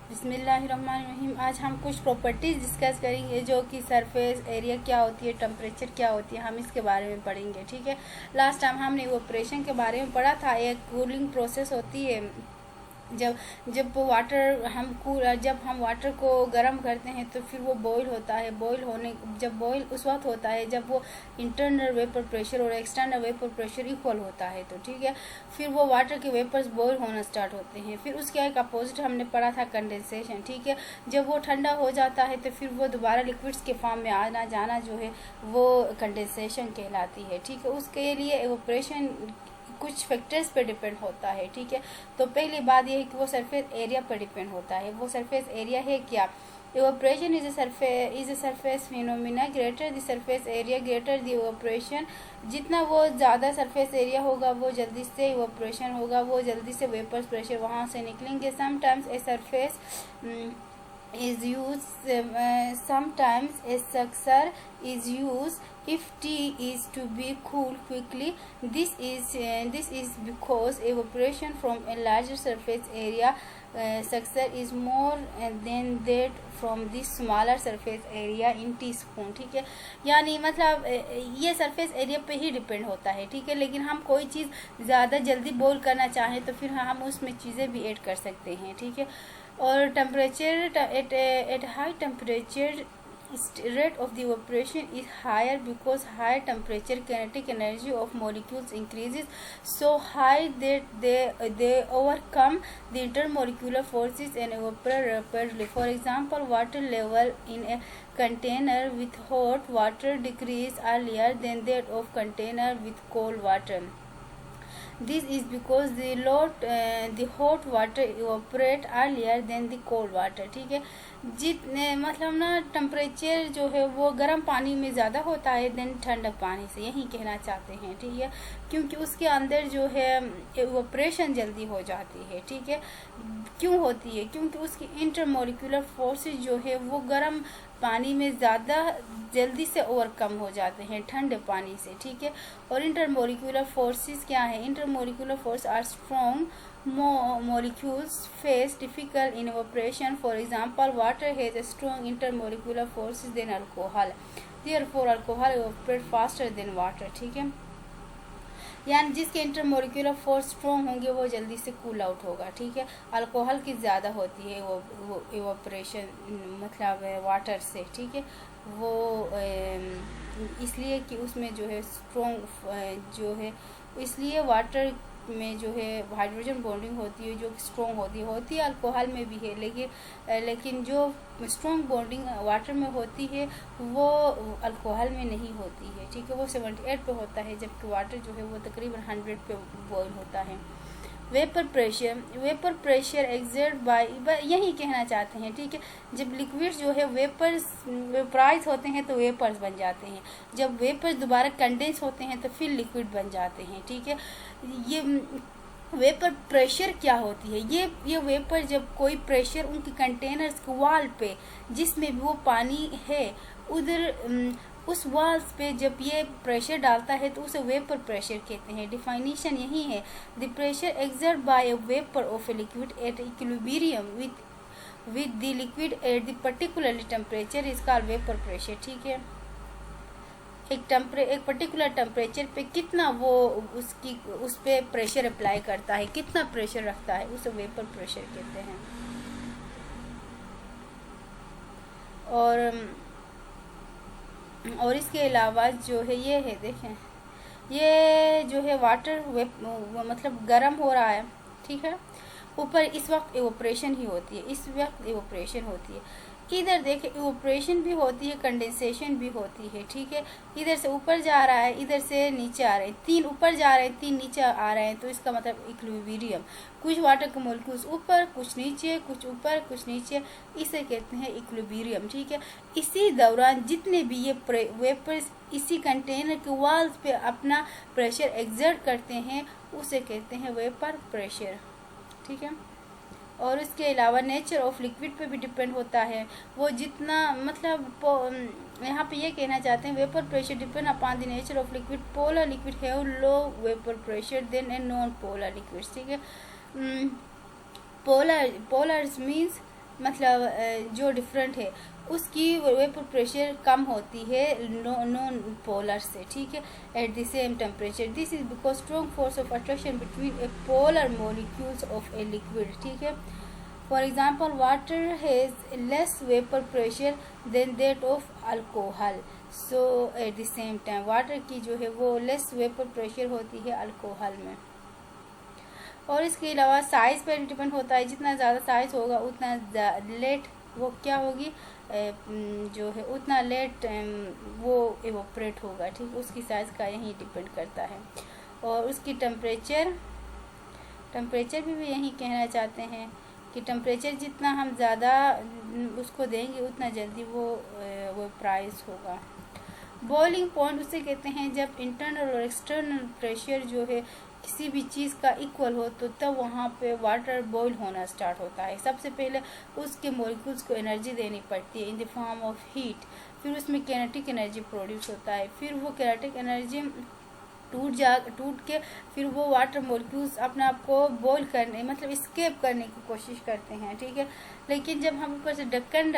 बिस्मिल्लाहिर्रहमानिर्रहीम। आज हम कुछ प्रॉपर्टीज़ डिस्कस करेंगे जो कि सरफेस एरिया क्या होती है, टेम्परेचर क्या होती है, हम इसके बारे में पढ़ेंगे। ठीक है, लास्ट टाइम हमने ऑपरेशन के बारे में पढ़ा था। एक कूलिंग प्रोसेस होती है। जब जब हम वाटर को गर्म करते हैं तो फिर वो बॉईल होता है। जब बॉईल उस वक्त होता है जब वो इंटरनल वेपर प्रेशर और एक्सटर्नल वेपर प्रेशर इक्वल होता है। तो ठीक है, फिर वो वाटर के वेपर्स बॉईल होना स्टार्ट होते हैं। फिर उसके एक अपोजिट हमने पढ़ा था कंडेंसेशन। ठीक है, जब वो ठंडा हो जाता है तो फिर वो दोबारा लिक्विड्स के फॉर्म में आना जाना जो है वो कंडेंसेशन कहलाती है। ठीक है, उसके लिए एवोपरेशन कुछ फैक्टर्स पे डिपेंड होता है। ठीक है, तो पहली बात यह है कि वो सरफेस एरिया पर डिपेंड होता है। वो सरफेस एरिया है क्या? evaporation is a surface phenomena, greater the surface area greater the evaporation। जितना वो ज़्यादा सरफेस एरिया होगा वो जल्दी से evaporation होगा, वो जल्दी से वेपर्स प्रेशर वहाँ से निकलेंगे। sometimes a surface is used sometimes a successor is used if tea is to be cooled quickly. This is because evaporation from a larger surface area successor is more than that from the smaller surface area in teaspoon। ठीक है, यानी मतलब ये surface area पे ही depend होता है। ठीक है, लेकिन हम कोई चीज़ ज़्यादा जल्दी बॉईल करना चाहें तो फिर हम उसमें चीज़ें भी ऐड कर सकते हैं। ठीक है, और temperature at high temperature rate of the evaporation is higher because higher temperature kinetic energy of molecules increases so high that they overcome the intermolecular forces and evaporate rapidly. For example, water level in a container with hot water decrease earlier than that of container with cold water. This is because the hot water evaporate earlier than the cold water। ठीक है, जितने मतलब ना temperature जो है वो गर्म पानी में ज़्यादा होता है देन ठंडा पानी से, यही कहना चाहते हैं। ठीक है, क्योंकि उसके अंदर जो है इवेपोरेशन जल्दी हो जाती है। ठीक है, क्यों होती है? क्योंकि उसकी इंटरमोलिकुलर फोर्सेस जो है वो गर्म पानी में ज़्यादा जल्दी से ओवरकम हो जाते हैं ठंडे पानी से। ठीक है, और इंटरमोलिकुलर फोर्सेस क्या है? Intermolecular force are strong molecules face difficult in evaporation. For example, water has a strong intermolecular forces than alcohol. Therefore, alcohol evaporates faster than water। ठीक है, यानी जिसके इंटरमोलिकुलर फोर्स स्ट्रॉन्ग होंगे वो जल्दी से कूल आउट होगा। ठीक है, अल्कोहल की ज़्यादा होती है वो इवेपोरेशन मतलब वाटर से। ठीक है, वो इसलिए कि उसमें जो है स्ट्रॉन्ग जो है, इसलिए वाटर में जो है हाइड्रोजन बॉन्डिंग होती है जो स्ट्रॉन्ग होती है अल्कोहल में भी है, लेकिन जो स्ट्रॉन्ग बॉन्डिंग वाटर में होती है वो अल्कोहल में नहीं होती है। ठीक है, वो 78 पे होता है जबकि वाटर जो है वो तकरीबन 100 पे बॉयल होता है। वेपर प्रेशर एक्सर्ट बाय, यही कहना चाहते हैं। ठीक है, जब लिक्विड्स जो है वेपराइज होते हैं तो वेपर्स बन जाते हैं, जब वेपर्स दोबारा कंडेंस होते हैं तो फिर लिक्विड बन जाते हैं। ठीक है, ये वेपर प्रेशर क्या होती है? ये वेपर जब कोई प्रेशर उनके कंटेनर्स के वॉल पे जिसमें भी वो पानी है उधर उस वॉल्स पे जब ये प्रेशर डालता है तो उसे वेपर प्रेशर कहते हैं। डिफाइनेशन यही है, the pressure exert by a vapour of a liquid at equilibrium with the liquid at the particular temperature is called vapour pressure. ठीक है, एक पर्टिकुलर टेम्परेचर पे कितना वो उस पे प्रेशर अप्लाई करता है, कितना प्रेशर रखता है, उसे वेपर प्रेशर कहते हैं। और इसके अलावा जो है ये है, देखें ये जो है वाटर मतलब गर्म हो रहा है। ठीक है, ऊपर इस वक्त एवोपरेशन ही होती है, इस वक्त एवोपरेशन होती है। इधर देखें इवेपोरेशन भी होती है, कंडेंसेशन भी होती है। ठीक है, इधर से ऊपर जा रहा है, इधर से नीचे आ रहे हैं, 3 ऊपर जा रहे हैं 3 नीचे आ रहे हैं, तो इसका मतलब इक्विलिब्रियम। कुछ वाटर के मॉलिक्यूल्स ऊपर, कुछ नीचे, कुछ ऊपर, कुछ नीचे, इसे कहते हैं इक्विलिब्रियम। ठीक है, इसी दौरान जितने भी ये वेपर्स इसी कंटेनर के वॉल्स पे अपना प्रेशर एक्सर्ट करते हैं उसे कहते हैं वेपर प्रेशर। ठीक है, और इसके अलावा नेचर ऑफ लिक्विड पे भी डिपेंड होता है, वो जितना मतलब यहाँ पे ये कहना चाहते हैं vapour pressure depend upon the nature of liquid. Polar liquid have low vapour pressure than a non polar liquid. ठीक है, पोलर मीन्स मतलब जो डिफरेंट है उसकी वेपर प्रेशर कम होती है नॉन पोलर से, ठीक है, at the same temperature. This is because strong force of attraction between a polar molecules of a liquid, ठीक है। For example water has less vapour pressure than that of alcohol, so at the same time water की जो है वो less vapour pressure होती है alcohol में। और इसके अलावा साइज़ पर डिपेंड होता है, जितना ज़्यादा साइज़ होगा उतना लेट वो क्या होगी जो है उतना लेट वो इवोपरेट होगा, ठीक, उसकी साइज़ का यही डिपेंड करता है। और उसकी टेम्परेचर भी यही कहना चाहते हैं कि टेम्परेचर जितना हम ज़्यादा उसको देंगे उतना जल्दी वो प्राइस होगा। बॉइलिंग पॉइंट उसे कहते हैं जब इंटरनल और एक्सटर्नल प्रेशर जो है किसी भी चीज़ का इक्वल हो तो तब वहाँ पे वाटर बॉईल होना स्टार्ट होता है। सबसे पहले उसके मॉलिक्यूल्स को एनर्जी देनी पड़ती है in the form of heat, फिर उसमें काइनेटिक एनर्जी प्रोड्यूस होता है, फिर वो काइनेटिक एनर्जी टूट के फिर वो वाटर मॉलिक्यूल्स अपने आप को बॉईल करने मतलब स्केप करने की कोशिश करते हैं, ठीक है। लेकिन जब हम ऊपर से ढक्कन